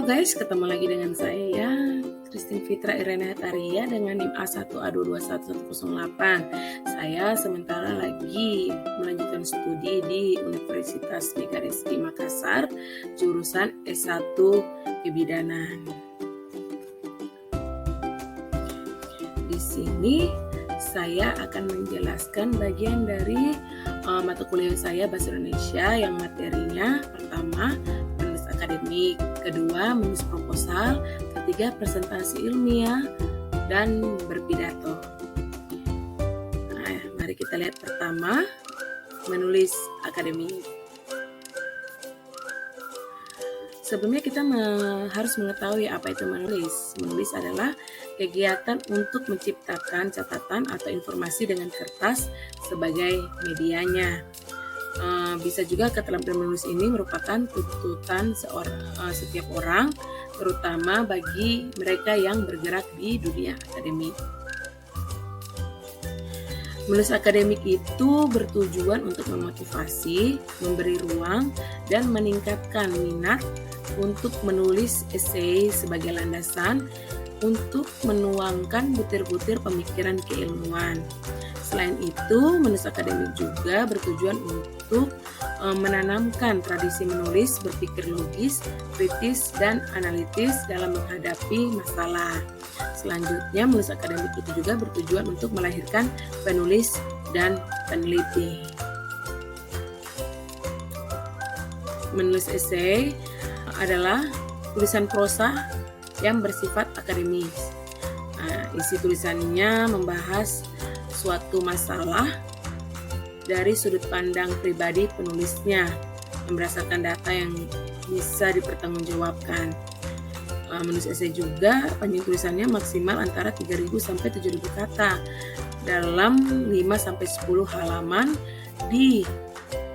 Halo guys, ketemu lagi dengan saya Christine Fitra Irene Hataria dengan NIM A1A2211108. Saya sementara lagi melanjutkan studi di Universitas Megarizky Makassar, jurusan S1 Kebidanan. Di sini saya akan menjelaskan bagian dari mata kuliah saya Bahasa Indonesia yang materinya pertama menulis akademik, kedua menulis proposal, ketiga presentasi ilmiah, dan berpidato. Nah, mari kita lihat pertama menulis akademik. Sebelumnya kita harus mengetahui apa itu menulis. Menulis adalah kegiatan untuk menciptakan catatan atau informasi dengan kertas sebagai medianya. Bisa juga keterampilan menulis ini merupakan tuntutan setiap orang, terutama bagi mereka yang bergerak di dunia akademik. Menulis akademik itu bertujuan untuk memotivasi, memberi ruang, dan meningkatkan minat untuk menulis esai sebagai landasan untuk menuangkan butir-butir pemikiran keilmuan. Selain itu, menulis akademik juga bertujuan untuk menanamkan tradisi menulis berpikir logis, kritis, dan analitis dalam menghadapi masalah. Selanjutnya, menulis akademik itu juga bertujuan untuk melahirkan penulis dan peneliti. Menulis esai adalah tulisan prosa yang bersifat akademis. Isi tulisannya membahas suatu masalah dari sudut pandang pribadi penulisnya yang berdasarkan data yang bisa dipertanggungjawabkan. Menulis esai juga panjang tulisannya maksimal antara 3.000 sampai 7.000 kata dalam 5-10 halaman di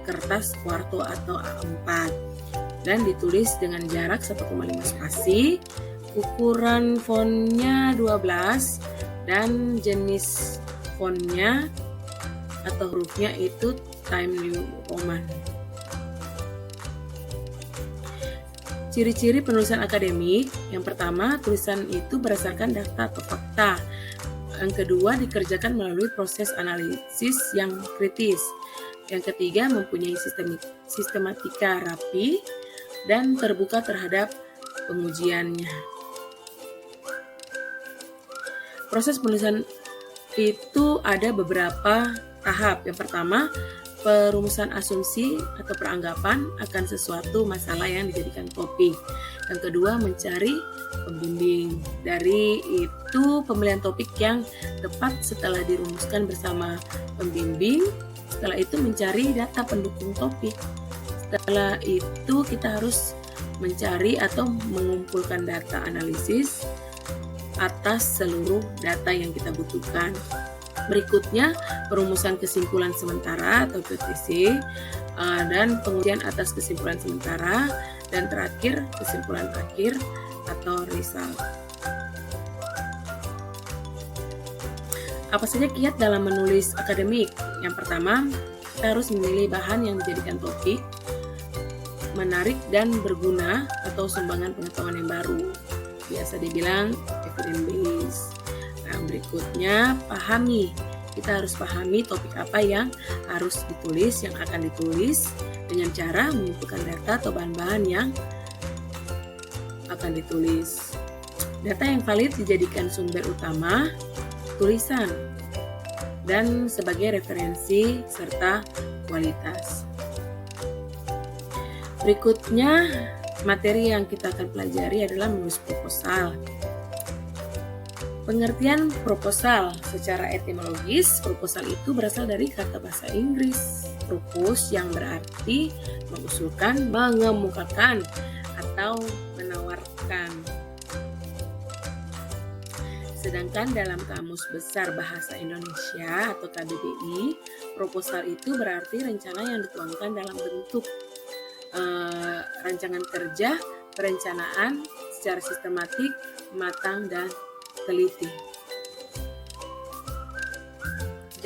kertas kuarto atau A4 dan ditulis dengan jarak 1,5 spasi, ukuran fontnya 12 dan jenis fontnya atau hurufnya itu Times New Roman. Ciri-ciri penulisan akademik, yang pertama, tulisan itu berdasarkan data atau fakta. Yang kedua, dikerjakan melalui proses analisis yang kritis. Yang ketiga, mempunyai sistematika rapi dan terbuka terhadap pengujiannya. Proses penulisan itu ada beberapa tahap. Yang pertama, perumusan asumsi atau peranggapan akan sesuatu masalah yang dijadikan topik. Yang kedua, mencari pembimbing. Dari itu, pemilihan topik yang tepat setelah dirumuskan bersama pembimbing. Setelah itu, mencari data pendukung topik. Setelah itu, kita harus mencari atau mengumpulkan data analisis atas seluruh data yang kita butuhkan. Berikutnya, perumusan kesimpulan sementara atau PTC, dan pengujian atas kesimpulan sementara, dan terakhir kesimpulan akhir atau result. Apa saja kiat dalam menulis akademik? Yang pertama, kita harus memilih bahan yang dijadikan topik, menarik dan berguna atau sumbangan pengetahuan yang baru. Biasa dibilang evidence based. Nah, berikutnya pahami. Kita harus pahami topik apa yang harus ditulis, yang akan ditulis dengan cara mengumpulkan data atau bahan-bahan yang akan ditulis. Data yang valid dijadikan sumber utama tulisan dan sebagai referensi serta kualitas. Berikutnya, materi yang kita akan pelajari adalah menulis proposal. Pengertian proposal secara etimologis, proposal itu berasal dari kata bahasa Inggris propose yang berarti mengusulkan, mengemukakan, atau menawarkan. Sedangkan dalam Kamus Besar Bahasa Indonesia atau KBBI, proposal itu berarti rencana yang dituangkan dalam bentuk rancangan kerja, perencanaan secara sistematik, matang, dan teliti.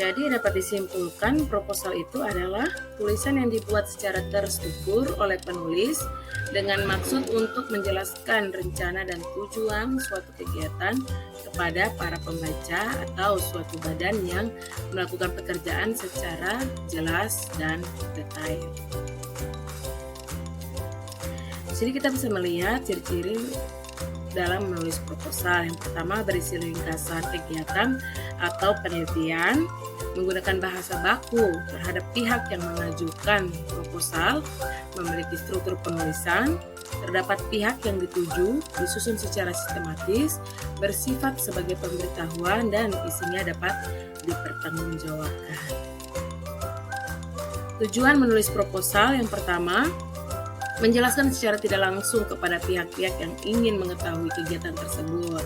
Jadi dapat disimpulkan proposal itu adalah tulisan yang dibuat secara terstruktur oleh penulis dengan maksud untuk menjelaskan rencana dan tujuan suatu kegiatan kepada para pembaca atau suatu badan yang melakukan pekerjaan secara jelas dan detail. Sini kita bisa melihat ciri-ciri dalam menulis proposal. Yang pertama, berisi ringkasan kegiatan atau penelitian, menggunakan bahasa baku terhadap pihak yang mengajukan proposal, memiliki struktur penulisan, terdapat pihak yang dituju, disusun secara sistematis, bersifat sebagai pemberitahuan, dan isinya dapat dipertanggungjawabkan. Tujuan menulis proposal yang pertama, menjelaskan secara tidak langsung kepada pihak-pihak yang ingin mengetahui kegiatan tersebut.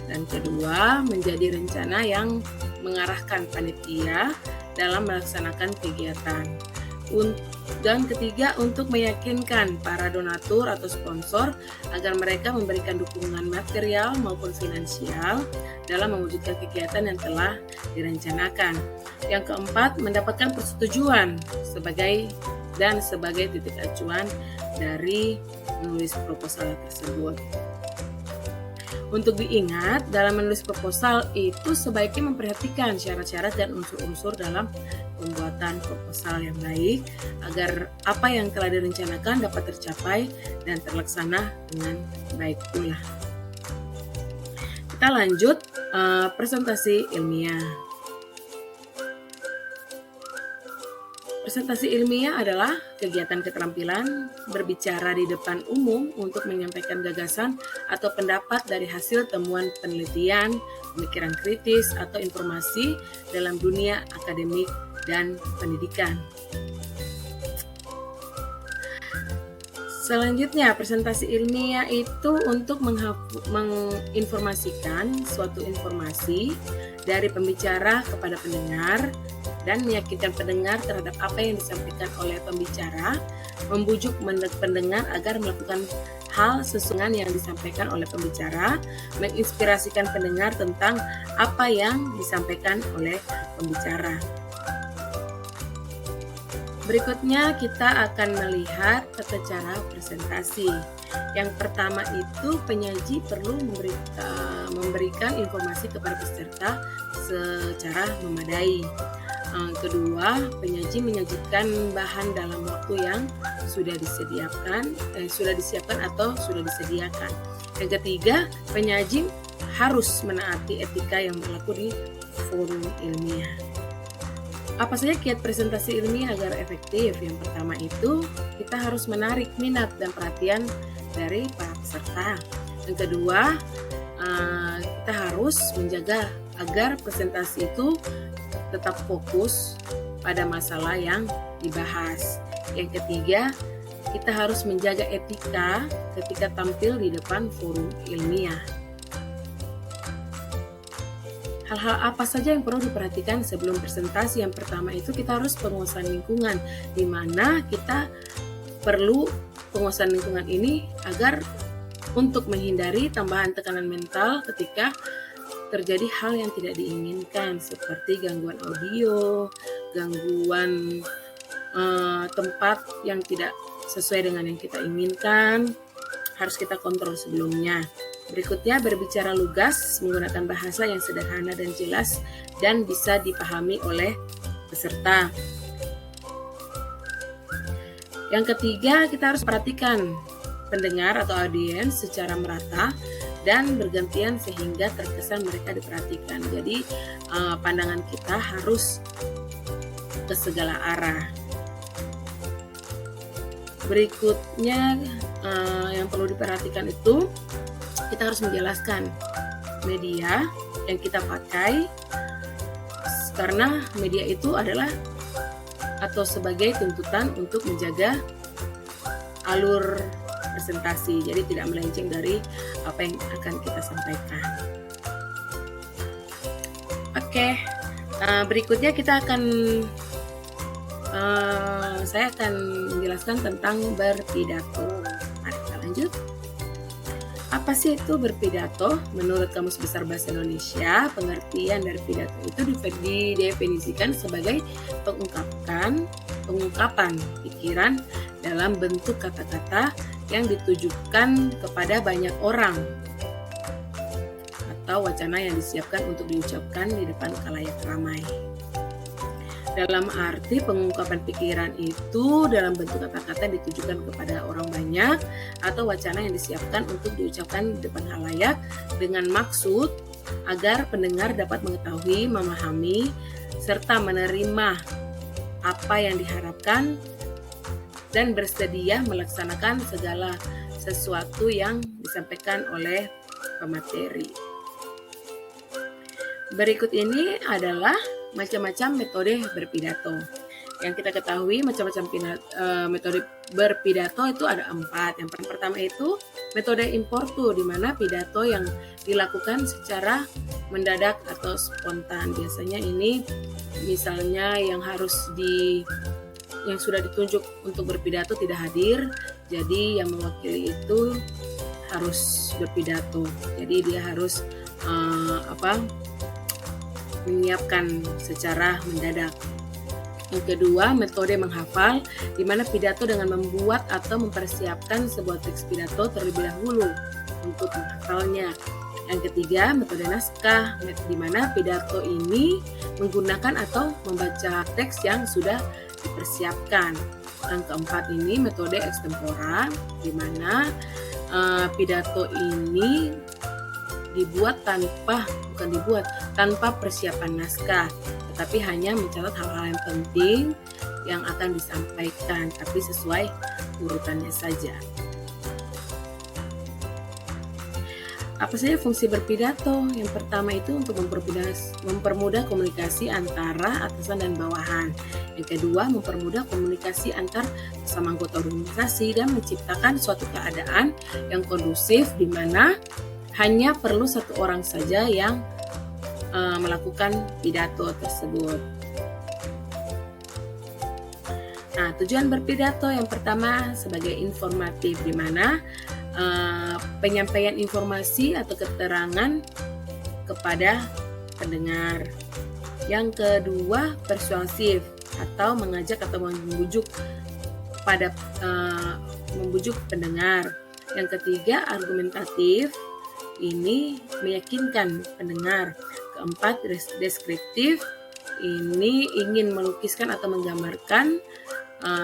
Dan kedua, menjadi rencana yang mengarahkan panitia dalam melaksanakan kegiatan. Dan ketiga, untuk meyakinkan para donatur atau sponsor agar mereka memberikan dukungan material maupun finansial dalam mewujudkan kegiatan yang telah direncanakan. Yang keempat, mendapatkan persetujuan sebagai titik acuan dari menulis proposal tersebut. Untuk diingat, dalam menulis proposal itu sebaiknya memperhatikan syarat-syarat dan unsur-unsur dalam pembuatan proposal yang baik agar apa yang telah direncanakan dapat tercapai dan terlaksana dengan baik pula. Kita lanjut presentasi ilmiah. Presentasi ilmiah adalah kegiatan keterampilan berbicara di depan umum untuk menyampaikan gagasan atau pendapat dari hasil temuan penelitian, pemikiran kritis, atau informasi dalam dunia akademik dan pendidikan. Selanjutnya, presentasi ilmiah itu untuk menginformasikan suatu informasi dari pembicara kepada pendengar dan meyakinkan pendengar terhadap apa yang disampaikan oleh pembicara, membujuk pendengar agar melakukan hal sesuai yang disampaikan oleh pembicara, menginspirasikan pendengar tentang apa yang disampaikan oleh pembicara. Berikutnya kita akan melihat tata cara presentasi. Yang pertama itu penyaji perlu memberikan informasi kepada peserta secara memadai. Kedua, penyaji menyajikan bahan dalam waktu yang sudah disiapkan atau sudah disediakan. Yang ketiga, penyaji harus menaati etika yang berlaku di forum ilmiah. Apa saja kiat presentasi ilmiah agar efektif? Yang pertama itu kita harus menarik minat dan perhatian dari para peserta. Yang kedua, kita harus menjaga agar presentasi itu tetap fokus pada masalah yang dibahas. Yang ketiga, kita harus menjaga etika ketika tampil di depan forum ilmiah. Hal-hal apa saja yang perlu diperhatikan sebelum presentasi? Yang pertama itu kita harus penguasaan lingkungan, di mana kita perlu penguasaan lingkungan ini agar untuk menghindari tambahan tekanan mental ketika terjadi hal yang tidak diinginkan seperti gangguan audio, gangguan tempat yang tidak sesuai dengan yang kita inginkan, harus kita kontrol sebelumnya. Berikutnya, berbicara lugas menggunakan bahasa yang sederhana dan jelas dan bisa dipahami oleh peserta. Yang ketiga, kita harus perhatikan pendengar atau audiens secara merata dan bergantian sehingga terkesan mereka diperhatikan. Jadi pandangan kita harus ke segala arah. Berikutnya yang perlu diperhatikan itu kita harus menjelaskan media yang kita pakai, karena media itu adalah atau sebagai tuntutan untuk menjaga alur presentasi, jadi tidak melenceng dari apa yang akan kita sampaikan. Oke, berikutnya saya akan menjelaskan tentang berpidato. Mari kita lanjut. Apa sih itu berpidato? Menurut Kamus Besar Bahasa Indonesia, pengertian dari pidato itu didefinisikan sebagai pengungkapan pikiran dalam bentuk kata-kata yang ditujukan kepada banyak orang atau wacana yang disiapkan untuk diucapkan di depan khalayak ramai. Dalam arti pengungkapan pikiran itu dalam bentuk kata-kata yang ditujukan kepada orang banyak atau wacana yang disiapkan untuk diucapkan di depan khalayak dengan maksud agar pendengar dapat mengetahui, memahami, serta menerima apa yang diharapkan dan bersedia melaksanakan segala sesuatu yang disampaikan oleh pemateri. Berikut ini adalah macam-macam metode berpidato. Yang kita ketahui macam-macam metode berpidato itu ada 4. Yang pertama itu metode impromptu, di mana pidato yang dilakukan secara mendadak atau spontan. Biasanya ini misalnya yang sudah ditunjuk untuk berpidato tidak hadir, jadi yang mewakili itu harus berpidato. Jadi dia harus menyiapkan secara mendadak. Yang kedua, metode menghafal, di mana pidato dengan membuat atau mempersiapkan sebuah teks pidato terlebih dahulu untuk menghafalnya. Yang ketiga, metode naskah, di mana pidato ini menggunakan atau membaca teks yang sudah dipersiapkan. Yang keempat ini metode extempora, di mana pidato ini dibuat tanpa persiapan naskah, tetapi hanya mencatat hal-hal yang penting yang akan disampaikan, tapi sesuai urutannya saja. Apa saja fungsi berpidato? Yang pertama itu untuk mempermudah komunikasi antara atasan dan bawahan. Yang kedua, mempermudah komunikasi antar sesama anggota organisasi dan menciptakan suatu keadaan yang kondusif di mana hanya perlu satu orang saja yang melakukan pidato tersebut. Nah, tujuan berpidato yang pertama sebagai informatif, di mana penyampaian informasi atau keterangan kepada pendengar. Yang kedua, persuasif atau mengajak atau membujuk pendengar. Yang ketiga, argumentatif, ini meyakinkan pendengar. Keempat, deskriptif, ini ingin melukiskan atau menggambarkan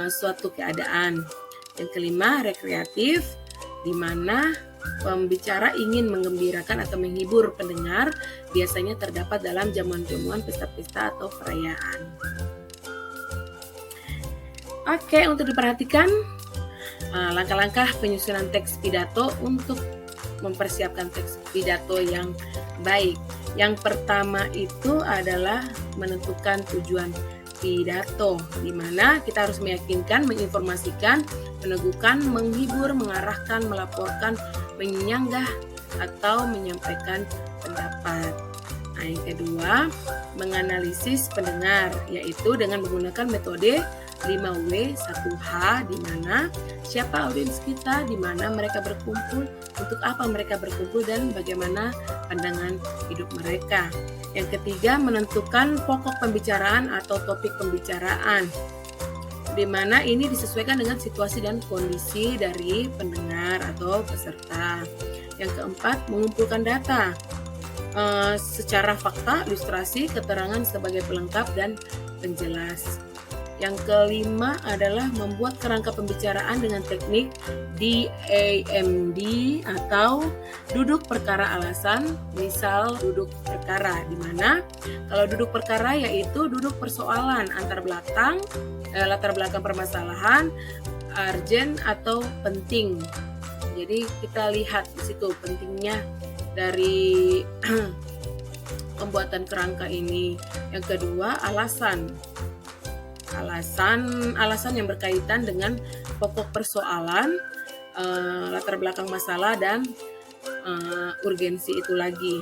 suatu keadaan. Yang kelima, rekreatif, di mana pembicara ingin menggembirakan atau menghibur pendengar, biasanya terdapat dalam jamuan-jamuan, pesta-pesta atau perayaan. Oke, untuk diperhatikan langkah-langkah penyusunan teks pidato untuk mempersiapkan teks pidato yang baik. Yang pertama itu adalah menentukan tujuan pidato, di mana kita harus meyakinkan, menginformasikan, meneguhkan, menghibur, mengarahkan, melaporkan, menyanggah, atau menyampaikan pendapat. Nah, yang kedua, menganalisis pendengar, yaitu dengan menggunakan metode 5W 1H, di mana siapa audiens kita, di mana mereka berkumpul, untuk apa mereka berkumpul, dan bagaimana pandangan hidup mereka. Yang ketiga, menentukan pokok pembicaraan atau topik pembicaraan, di mana ini disesuaikan dengan situasi dan kondisi dari pendengar atau peserta. Yang keempat, mengumpulkan data secara fakta, ilustrasi, keterangan sebagai pelengkap dan penjelas. Yang kelima adalah membuat kerangka pembicaraan dengan teknik DAMD atau duduk perkara alasan, misal duduk perkara, di mana kalau duduk perkara yaitu duduk persoalan latar belakang permasalahan, urgent atau penting. Jadi kita lihat di situ pentingnya dari pembuatan kerangka ini. Yang kedua, alasan yang berkaitan dengan pokok persoalan, latar belakang masalah, dan urgensi itu lagi.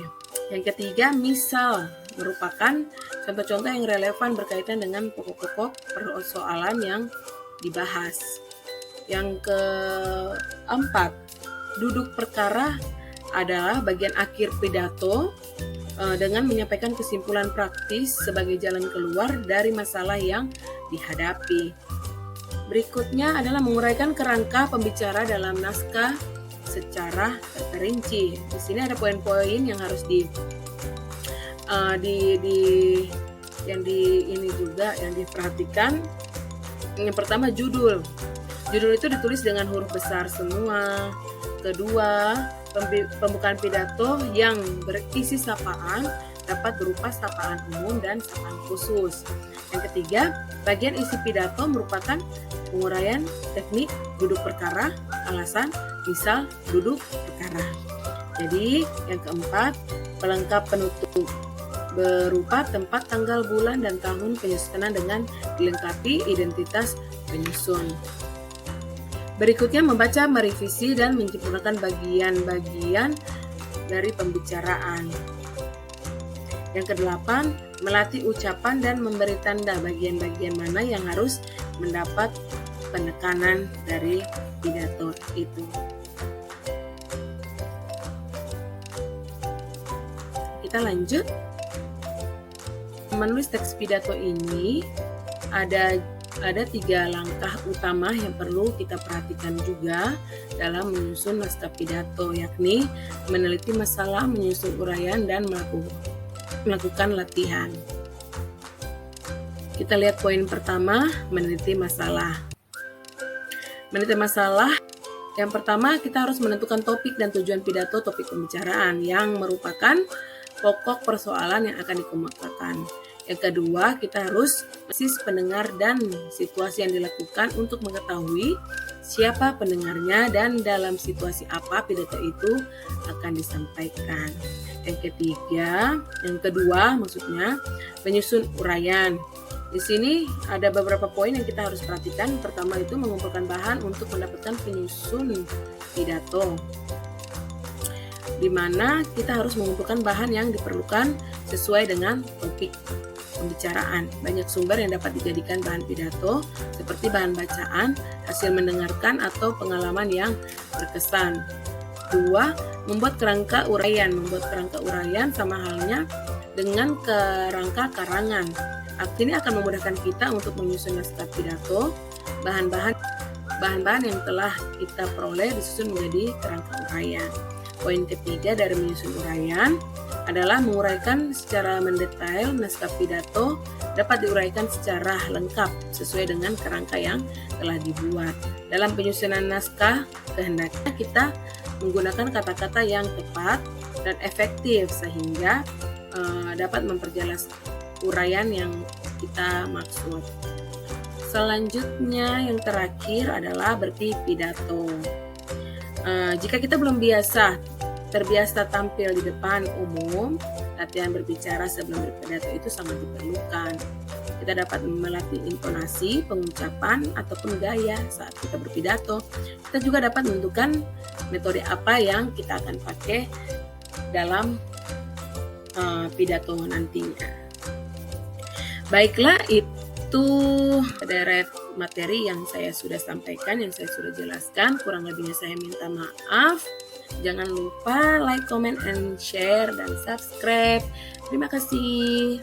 Yang ketiga, misal merupakan contoh-contoh yang relevan berkaitan dengan pokok-pokok persoalan yang dibahas. Yang keempat, duduk perkara adalah bagian akhir pidato dengan menyampaikan kesimpulan praktis sebagai jalan keluar dari masalah yang dihadapi. Berikutnya adalah menguraikan kerangka pembicara dalam naskah secara terperinci. Di sini ada poin-poin yang harus yang diperhatikan. Yang pertama, judul. Judul itu ditulis dengan huruf besar semua. Kedua, pembukaan pidato yang berisi sapaan dapat berupa sapaan umum dan sapaan khusus. Yang ketiga, bagian isi pidato merupakan penguraian teknik duduk perkara, alasan, misal duduk perkara. Jadi, yang keempat, pelengkap penutup berupa tempat, tanggal, bulan, dan tahun penyusunan dengan dilengkapi identitas penyusun. Berikutnya membaca, merevisi, dan menyempurnakan bagian-bagian dari pembicaraan. Yang kedelapan, melatih ucapan dan memberi tanda bagian-bagian mana yang harus mendapat penekanan dari pidato itu. Kita lanjut. Menulis teks pidato ini ada 3 langkah utama yang perlu kita perhatikan juga dalam menyusun naskah pidato, yakni meneliti masalah, menyusun uraian, dan melakukan latihan. Kita lihat poin pertama, meneliti masalah. Meneliti masalah, yang pertama kita harus menentukan topik dan tujuan pidato, topik pembicaraan yang merupakan pokok persoalan yang akan dikemukakan. Yang kedua, kita harus analisis pendengar dan situasi yang dilakukan untuk mengetahui siapa pendengarnya dan dalam situasi apa pidato itu akan disampaikan. Yang kedua maksudnya penyusun uraian. Di sini ada beberapa poin yang kita harus perhatikan. Pertama itu mengumpulkan bahan untuk mendapatkan penyusun pidato, di mana kita harus mengumpulkan bahan yang diperlukan sesuai dengan topik pembicaraan. Banyak sumber yang dapat dijadikan bahan pidato, seperti bahan bacaan, hasil mendengarkan, atau pengalaman yang berkesan. 2. Membuat kerangka uraian. Membuat kerangka uraian sama halnya dengan kerangka karangan. Ini akan memudahkan kita untuk menyusun naskah pidato. Bahan-bahan yang telah kita peroleh disusun menjadi kerangka uraian. Poin ketiga dari menyusun uraian adalah menguraikan secara mendetail. Naskah pidato dapat diuraikan secara lengkap sesuai dengan kerangka yang telah dibuat. Dalam penyusunan naskah, kehendaknya kita menggunakan kata-kata yang tepat dan efektif sehingga dapat memperjelas uraian yang kita maksud. Selanjutnya yang terakhir adalah berarti pidato. Jika kita belum terbiasa tampil di depan umum, latihan berbicara sebelum berpidato itu sangat diperlukan. Kita dapat melatih intonasi, pengucapan, ataupun gaya saat kita berpidato. Kita juga dapat menentukan metode apa yang kita akan pakai dalam pidato nantinya. Baiklah, itu deret materi yang saya sudah sampaikan, yang saya sudah jelaskan. Kurang lebihnya saya minta maaf. Jangan lupa like, comment, and share, dan subscribe. Terima kasih.